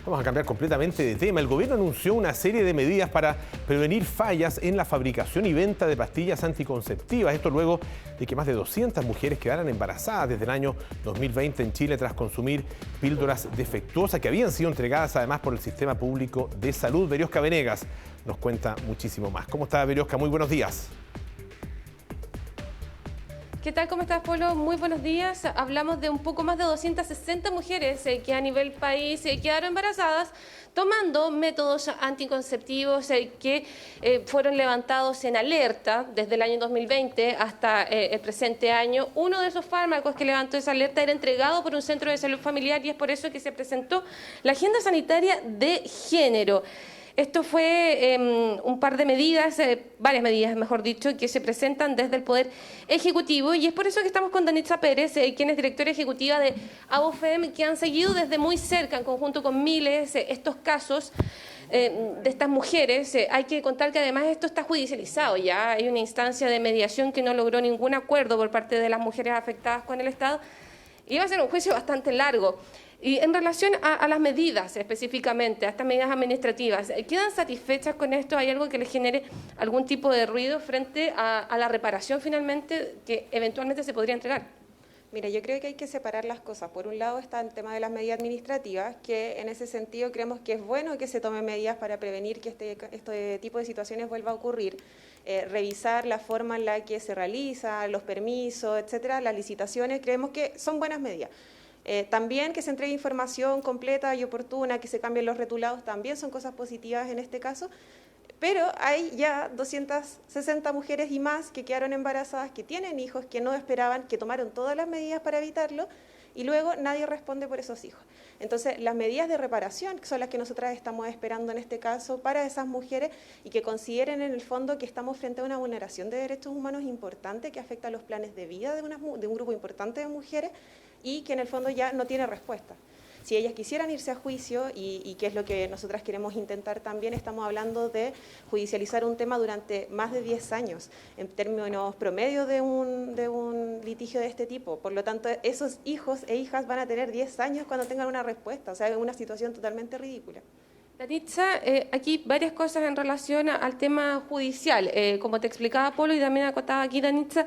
Vamos a cambiar completamente de tema. El gobierno anunció una serie de medidas para prevenir fallas en la fabricación y venta de pastillas anticonceptivas. Esto luego de que más de 200 mujeres quedaran embarazadas desde el año 2020 en Chile tras consumir píldoras defectuosas que habían sido entregadas además por el Sistema Público de Salud. Veriosca Venegas nos cuenta muchísimo más. ¿Cómo está, Veriosca? Muy buenos días. ¿Qué tal? ¿Cómo estás, Polo? Muy buenos días. Hablamos de un poco más de 260 mujeres que a nivel país quedaron embarazadas tomando métodos anticonceptivos que fueron levantados en alerta desde el año 2020 hasta el presente año. Uno de esos fármacos que levantó esa alerta era entregado por un centro de salud familiar y es por eso que se presentó la Agenda Sanitaria de Género. Esto fue un par de medidas, varias medidas, mejor dicho, que se presentan desde el Poder Ejecutivo y es por eso que estamos con Danitza Pérez, quien es directora ejecutiva de ABOFEM, que han seguido desde muy cerca, en conjunto con miles, estos casos de estas mujeres. Hay que contar que además esto está judicializado ya, hay una instancia de mediación que no logró ningún acuerdo por parte de las mujeres afectadas con el Estado y va a ser un juicio bastante largo. Y en relación a las medidas específicamente, a estas medidas administrativas, ¿quedan satisfechas con esto? ¿Hay algo que les genere algún tipo de ruido frente a la reparación finalmente que eventualmente se podría entregar? Mira, yo creo que hay que separar las cosas. Por un lado está el tema de las medidas administrativas, que en ese sentido creemos que es bueno que se tomen medidas para prevenir que este tipo de situaciones vuelva a ocurrir. Revisar la forma en la que se realiza, los permisos, etcétera, las licitaciones, creemos que son buenas medidas. También que se entregue información completa y oportuna, que se cambien los retulados, también son cosas positivas en este caso, pero hay ya 260 mujeres y más que quedaron embarazadas, que tienen hijos, que no esperaban, que tomaron todas las medidas para evitarlo y luego nadie responde por esos hijos. Entonces, las medidas de reparación, que son las que nosotras estamos esperando en este caso para esas mujeres y que consideren en el fondo que estamos frente a una vulneración de derechos humanos importante que afecta a los planes de vida de un grupo importante de mujeres y que en el fondo ya no tiene respuesta. Si ellas quisieran irse a juicio, y que es lo que nosotras queremos intentar también, estamos hablando de judicializar un tema durante más de 10 años, en términos promedio de un litigio de este tipo. Por lo tanto, esos hijos e hijas van a tener 10 años cuando tengan una respuesta. O sea, es una situación totalmente ridícula. Danitza, aquí varias cosas en relación al tema judicial. Como te explicaba Polo y también acotaba aquí Danitza,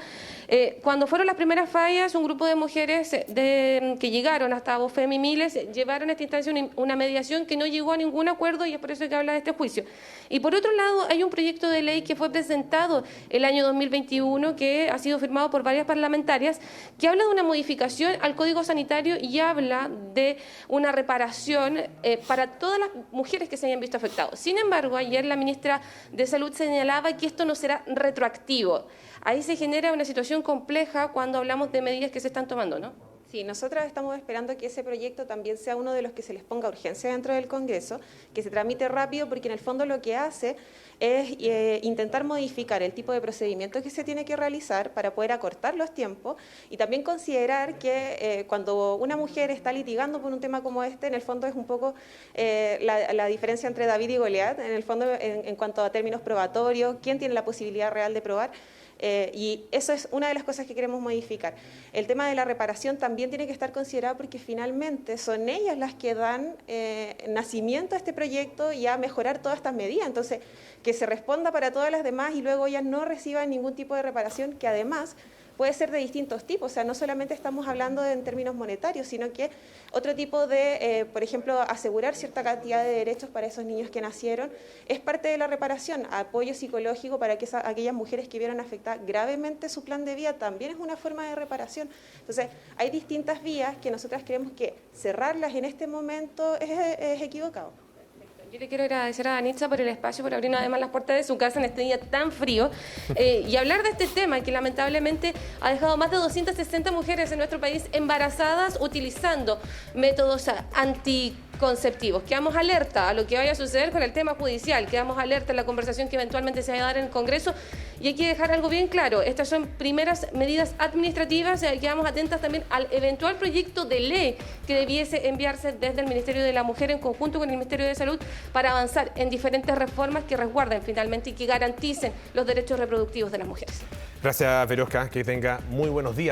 cuando fueron las primeras fallas, un grupo de mujeres que llegaron hasta ABOFEM y Miles llevaron a esta instancia una mediación que no llegó a ningún acuerdo y es por eso que habla de este juicio. Y por otro lado, hay un proyecto de ley que fue presentado el año 2021 que ha sido firmado por varias parlamentarias que habla de una modificación al Código Sanitario y habla de una reparación para todas las mujeres que se hayan visto afectados. Sin embargo, ayer la ministra de Salud señalaba que esto no será retroactivo. Ahí se genera una situación compleja cuando hablamos de medidas que se están tomando, ¿no? Sí, nosotras estamos esperando que ese proyecto también sea uno de los que se les ponga urgencia dentro del Congreso, que se tramite rápido, porque en el fondo lo que hace es intentar modificar el tipo de procedimiento que se tiene que realizar para poder acortar los tiempos y también considerar que cuando una mujer está litigando por un tema como este, en el fondo es un poco la diferencia entre David y Goliat, en el fondo en cuanto a términos probatorios, quién tiene la posibilidad real de probar. Y eso es una de las cosas que queremos modificar. El tema de la reparación también tiene que estar considerado porque finalmente son ellas las que dan nacimiento a este proyecto y a mejorar todas estas medidas. Entonces, que se responda para todas las demás y luego ellas no reciban ningún tipo de reparación, que además puede ser de distintos tipos. O sea, no solamente estamos hablando en términos monetarios, sino que otro tipo de, por ejemplo, asegurar cierta cantidad de derechos para esos niños que nacieron, es parte de la reparación. Apoyo psicológico para que aquellas mujeres que vieron afectar gravemente su plan de vida también es una forma de reparación. Entonces, hay distintas vías que nosotras creemos que cerrarlas en este momento es equivocado. Yo le quiero agradecer a Danitza por el espacio, por abrirnos además las puertas de su casa en este día tan frío y hablar de este tema que lamentablemente ha dejado más de 260 mujeres en nuestro país embarazadas utilizando métodos anticonceptivos. Quedamos alerta a lo que vaya a suceder con el tema judicial, quedamos alerta a la conversación que eventualmente se vaya a dar en el Congreso y hay que dejar algo bien claro. Estas son primeras medidas administrativas, quedamos atentas también al eventual proyecto de ley que debiese enviarse desde el Ministerio de la Mujer en conjunto con el Ministerio de Salud para avanzar en diferentes reformas que resguarden finalmente y que garanticen los derechos reproductivos de las mujeres. Gracias, Veriosca. Que tenga muy buenos días.